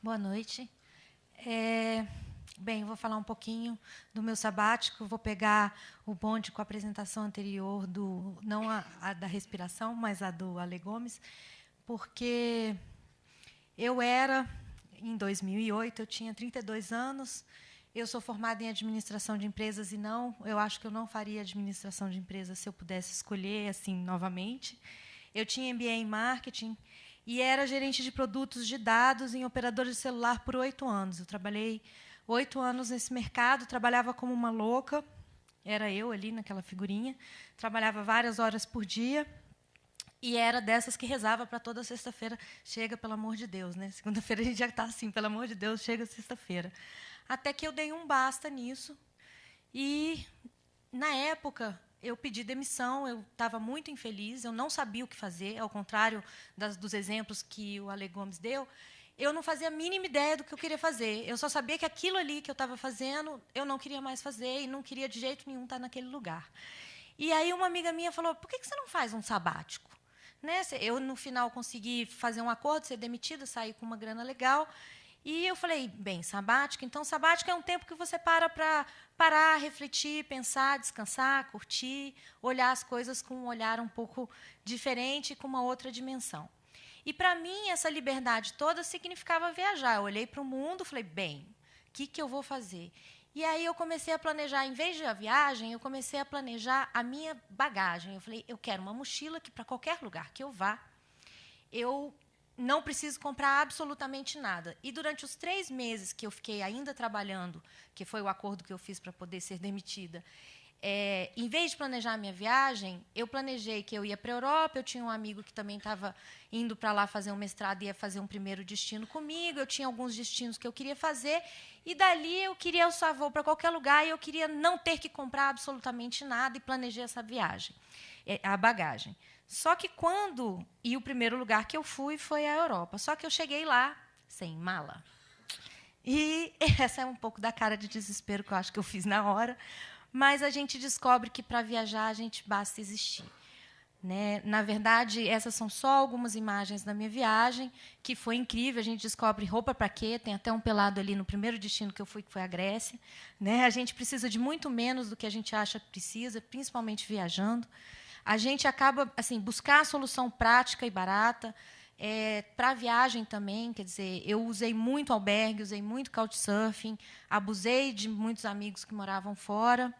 Boa noite. Bem, vou falar um pouquinho do meu sabático. Vou pegar o bonde com a apresentação anterior, não a da respiração, mas a do Ale Gomes, porque em 2008, eu tinha 32 anos, eu sou formada em administração de empresas eu acho que eu não faria administração de empresas se eu pudesse escolher assim novamente. Eu tinha MBA em marketing e era gerente de produtos de dados em operador de celular por 8 anos. Eu trabalhei 8 anos nesse mercado, trabalhava como uma louca, era eu ali naquela figurinha, trabalhava várias horas por dia e era dessas que rezava para toda sexta-feira, chega, pelo amor de Deus, né? Segunda-feira a gente já está assim, pelo amor de Deus, chega sexta-feira. Até que eu dei um basta nisso e, na época, eu pedi demissão, eu estava muito infeliz, eu não sabia o que fazer, ao contrário dos exemplos que o Ale Gomes deu, eu não fazia a mínima ideia do que eu queria fazer. Eu só sabia que aquilo ali que eu estava fazendo, eu não queria mais fazer e não queria de jeito nenhum estar naquele lugar. E aí uma amiga minha falou, por que você não faz um sabático? Né? Eu, no final, consegui fazer um acordo, ser demitida, sair com uma grana legal. E eu falei, bem, sabático, então sabático é um tempo que você para parar, refletir, pensar, descansar, curtir, olhar as coisas com um olhar um pouco diferente, com uma outra dimensão. E, para mim, essa liberdade toda significava viajar. Eu olhei para o mundo e falei, bem, o que eu vou fazer? E aí eu comecei a planejar, em vez de a viagem, eu comecei a planejar a minha bagagem. Eu falei, eu quero uma mochila que, para qualquer lugar que eu vá, eu não preciso comprar absolutamente nada. E durante os 3 meses que eu fiquei ainda trabalhando, que foi o acordo que eu fiz para poder ser demitida, em vez de planejar a minha viagem, eu planejei que eu ia para a Europa, eu tinha um amigo que também estava indo para lá fazer um mestrado e ia fazer um primeiro destino comigo, eu tinha alguns destinos que eu queria fazer, e dali eu queria o só voo para qualquer lugar, e eu queria não ter que comprar absolutamente nada, e planejei essa viagem, a bagagem. Só que o primeiro lugar que eu fui foi a Europa. Só que eu cheguei lá sem mala. E essa é um pouco da cara de desespero que eu acho que eu fiz na hora. Mas a gente descobre que, para viajar, a gente basta existir. Né? Na verdade, essas são só algumas imagens da minha viagem, que foi incrível. A gente descobre roupa para quê. Tem até um pelado ali no primeiro destino que eu fui, que foi a Grécia. Né? A gente precisa de muito menos do que a gente acha que precisa, principalmente viajando. A gente acaba assim buscar a solução prática e barata. Para a viagem também, quer dizer, eu usei muito albergue, usei muito couchsurfing, abusei de muitos amigos que moravam fora.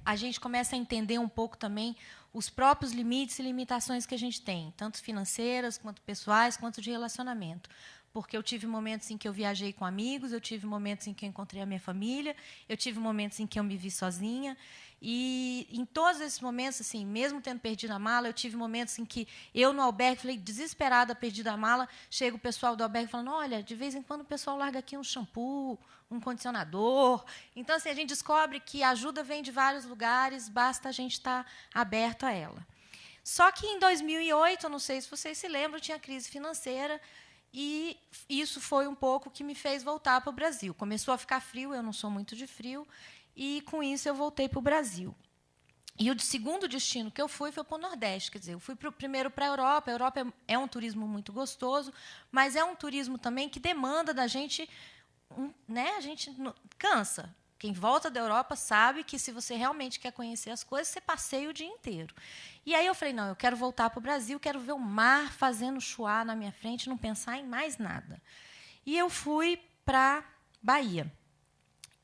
A gente começa a entender um pouco também os próprios limites e limitações que a gente tem, tanto financeiras, quanto pessoais, quanto de relacionamento. Porque eu tive momentos em que eu viajei com amigos, eu tive momentos em que eu encontrei a minha família, eu tive momentos em que eu me vi sozinha. E, em todos esses momentos, assim, mesmo tendo perdido a mala, eu tive momentos em que eu, no albergue, falei, desesperada, perdida a mala, chega o pessoal do albergue falando, olha, de vez em quando o pessoal larga aqui um shampoo, um condicionador. Então, assim, a gente descobre que a ajuda vem de vários lugares, basta a gente estar aberto a ela. Só que, em 2008, não sei se vocês se lembram, tinha crise financeira, e isso foi um pouco que me fez voltar para o Brasil. Começou a ficar frio, eu não sou muito de frio, e, com isso, eu voltei para o Brasil. E o segundo destino que eu fui foi para o Nordeste. Quer dizer, eu fui primeiro para a Europa. A Europa é um turismo muito gostoso, mas é um turismo também que demanda da gente... Né, a gente cansa. Quem volta da Europa sabe que, se você realmente quer conhecer as coisas, você passeia o dia inteiro. E aí eu falei, não, eu quero voltar para o Brasil, quero ver o mar fazendo chuá na minha frente, não pensar em mais nada. E eu fui para Bahia.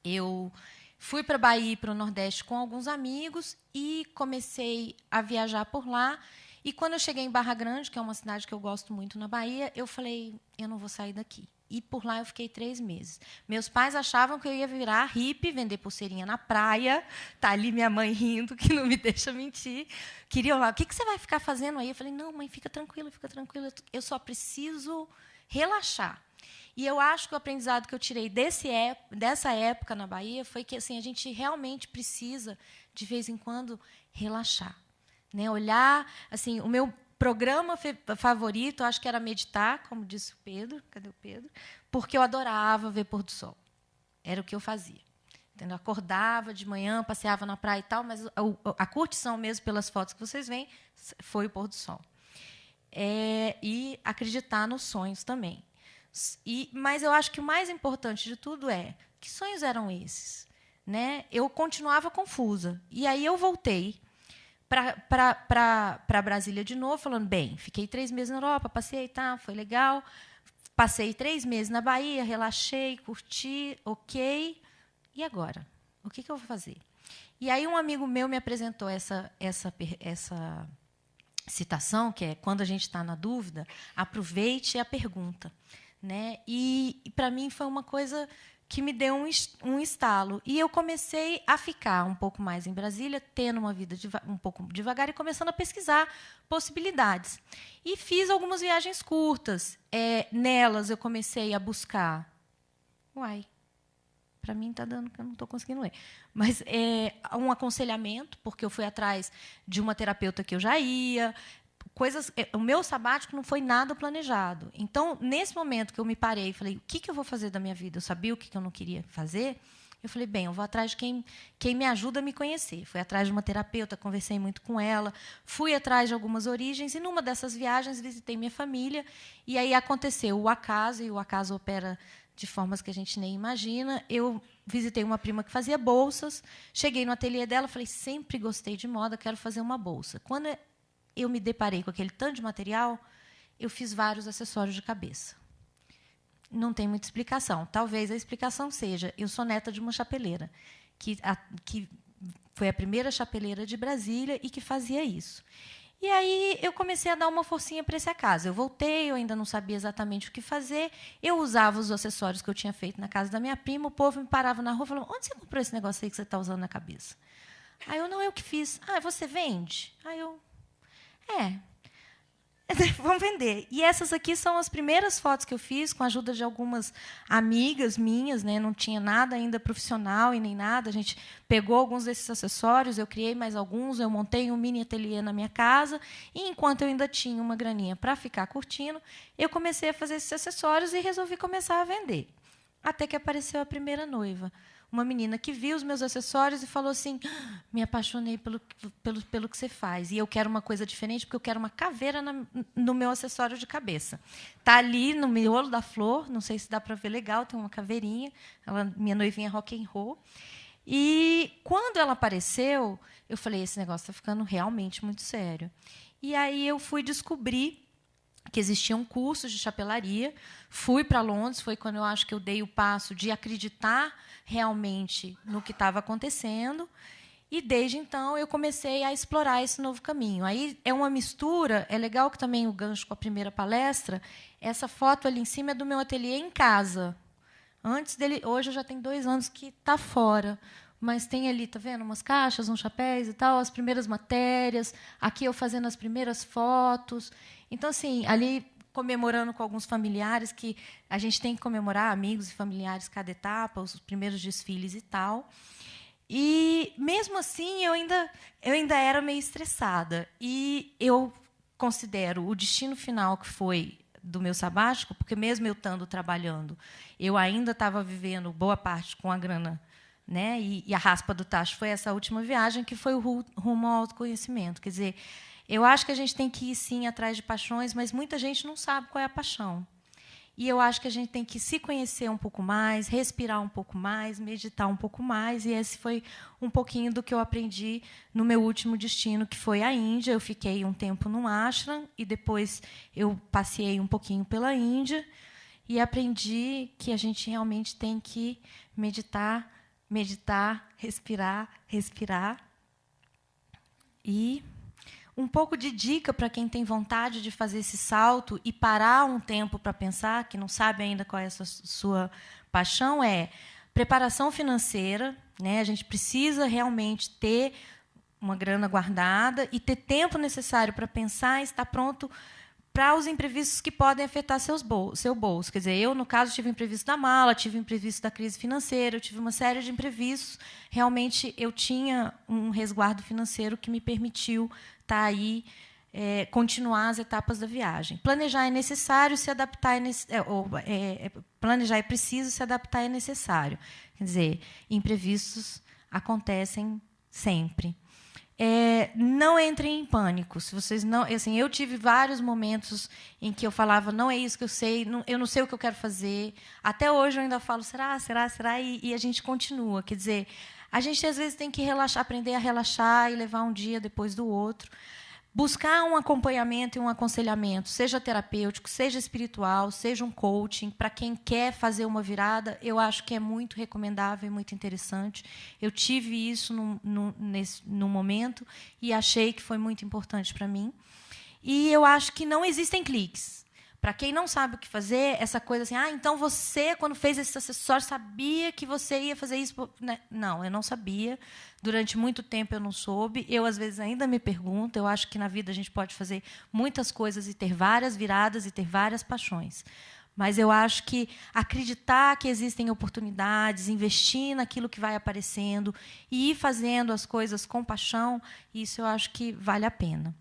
Eu fui para a Bahia e para o Nordeste com alguns amigos e comecei a viajar por lá. E, quando eu cheguei em Barra Grande, que é uma cidade que eu gosto muito na Bahia, eu falei, eu não vou sair daqui. E por lá eu fiquei 3 meses. Meus pais achavam que eu ia virar hippie, vender pulseirinha na praia. Está ali minha mãe rindo, que não me deixa mentir. Queriam lá, o que você vai ficar fazendo aí? Eu falei, não, mãe, fica tranquila, eu só preciso relaxar. E eu acho que o aprendizado que eu tirei dessa época na Bahia foi que, assim, a gente realmente precisa, de vez em quando, relaxar. Né? Olhar, assim, o meu programa favorito, acho que era meditar, como disse o Pedro, cadê o Pedro? Porque eu adorava ver pôr do sol. Era o que eu fazia. Entendeu? Acordava de manhã, passeava na praia e tal, mas a curtição mesmo, pelas fotos que vocês veem, foi o pôr do sol. E acreditar nos sonhos também. Mas eu acho que o mais importante de tudo é que sonhos eram esses, né? Eu continuava confusa. E aí eu voltei para Brasília de novo, falando, bem, fiquei 3 meses na Europa, passei, tá, foi legal. Passei 3 meses na Bahia, relaxei, curti, ok. E agora? O que eu vou fazer? E aí um amigo meu me apresentou essa citação, que é, quando a gente está na dúvida, aproveite a pergunta. Né? E para mim foi uma coisa que me deu um estalo. E eu comecei a ficar um pouco mais em Brasília, tendo uma vida um pouco devagar e começando a pesquisar possibilidades. E fiz algumas viagens curtas. Nelas, eu comecei a buscar... Uai, para mim está dando que eu não estou conseguindo ler. Mas um aconselhamento, porque eu fui atrás de uma terapeuta que eu já ia... O meu sabático não foi nada planejado. Então, nesse momento que eu me parei e falei, o que eu vou fazer da minha vida? Eu sabia o que eu não queria fazer. Eu falei, bem, eu vou atrás de quem me ajuda a me conhecer. Fui atrás de uma terapeuta, conversei muito com ela, fui atrás de algumas origens, e numa dessas viagens visitei minha família, e aí aconteceu o acaso, e o acaso opera de formas que a gente nem imagina. Eu visitei uma prima que fazia bolsas, cheguei no ateliê dela, falei, sempre gostei de moda, quero fazer uma bolsa. Quando eu me deparei com aquele tanto de material, eu fiz vários acessórios de cabeça. Não tem muita explicação. Talvez a explicação seja, eu sou neta de uma chapeleira, que foi a primeira chapeleira de Brasília e que fazia isso. E aí eu comecei a dar uma forcinha para esse acaso. Eu voltei, eu ainda não sabia exatamente o que fazer. Eu usava os acessórios que eu tinha feito na casa da minha prima, o povo me parava na rua e falava, onde você comprou esse negócio aí que você está usando na cabeça? Aí eu, não, eu que fiz. Ah, você vende? Aí eu... vamos vender. E essas aqui são as primeiras fotos que eu fiz, com a ajuda de algumas amigas minhas, né? Não tinha nada ainda profissional e nem nada. A gente pegou alguns desses acessórios, eu criei mais alguns, eu montei um mini ateliê na minha casa, e enquanto eu ainda tinha uma graninha para ficar curtindo, eu comecei a fazer esses acessórios e resolvi começar a vender. Até que apareceu a primeira noiva. Uma menina que viu os meus acessórios e falou assim, me apaixonei pelo que você faz. E eu quero uma coisa diferente, porque eu quero uma caveira no meu acessório de cabeça. Está ali no miolo da flor, não sei se dá para ver legal, tem uma caveirinha. Minha noivinha rock and roll. E, quando ela apareceu, eu falei, esse negócio está ficando realmente muito sério. E aí eu fui descobrir que existiam cursos de chapelaria. Fui para Londres, foi quando eu acho que eu dei o passo de acreditar realmente no que estava acontecendo. E, desde então, eu comecei a explorar esse novo caminho. Aí é uma mistura, é legal que também o gancho com a primeira palestra, essa foto ali em cima é do meu ateliê em casa. Antes dele, hoje eu já tenho 2 anos que está fora. Mas tem ali, tá vendo, umas caixas, uns chapéus e tal, as primeiras matérias, aqui eu fazendo as primeiras fotos. Então, assim, ali comemorando com alguns familiares, que a gente tem que comemorar, amigos e familiares, cada etapa, os primeiros desfiles e tal. E, mesmo assim, eu ainda era meio estressada. E eu considero o destino final, que foi do meu sabático, porque, mesmo eu estando trabalhando, eu ainda estava vivendo boa parte com a grana, né? E a raspa do tacho foi essa última viagem, que foi o rumo ao autoconhecimento. Quer dizer, eu acho que a gente tem que ir, sim, atrás de paixões, mas muita gente não sabe qual é a paixão. E eu acho que a gente tem que se conhecer um pouco mais, respirar um pouco mais, meditar um pouco mais. E esse foi um pouquinho do que eu aprendi no meu último destino, que foi a Índia. Eu fiquei um tempo num ashram e depois eu passeei um pouquinho pela Índia e aprendi que a gente realmente tem que meditar, respirar. E um pouco de dica para quem tem vontade de fazer esse salto e parar um tempo para pensar, que não sabe ainda qual é a sua paixão, é preparação financeira, né? A gente precisa realmente ter uma grana guardada e ter tempo necessário para pensar e estar pronto para os imprevistos que podem afetar seu bolso. Quer dizer, eu, no caso, tive imprevisto da mala, tive imprevisto da crise financeira, eu tive uma série de imprevistos. Realmente, eu tinha um resguardo financeiro que me permitiu estar aí, continuar as etapas da viagem. Planejar é necessário, se adaptar planejar é preciso, se adaptar é necessário. Quer dizer, imprevistos acontecem sempre. Não entrem em pânico. Se vocês não, assim, eu tive vários momentos em que eu falava, não é isso que eu sei, eu não sei o que eu quero fazer. Até hoje eu ainda falo, será, e a gente continua. Quer dizer, a gente às vezes tem que relaxar, aprender a relaxar e levar um dia depois do outro. Buscar um acompanhamento e um aconselhamento, seja terapêutico, seja espiritual, seja um coaching, para quem quer fazer uma virada, eu acho que é muito recomendável e muito interessante. Eu tive isso num momento e achei que foi muito importante para mim. E eu acho que não existem cliques. Para quem não sabe o que fazer, essa coisa assim, então você, quando fez esse acessório, sabia que você ia fazer isso? Né? Não, eu não sabia. Durante muito tempo eu não soube. Eu, às vezes, ainda me pergunto. Eu acho que na vida a gente pode fazer muitas coisas e ter várias viradas e ter várias paixões. Mas eu acho que acreditar que existem oportunidades, investir naquilo que vai aparecendo e ir fazendo as coisas com paixão, isso eu acho que vale a pena.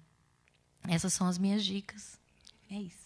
Essas são as minhas dicas. É isso.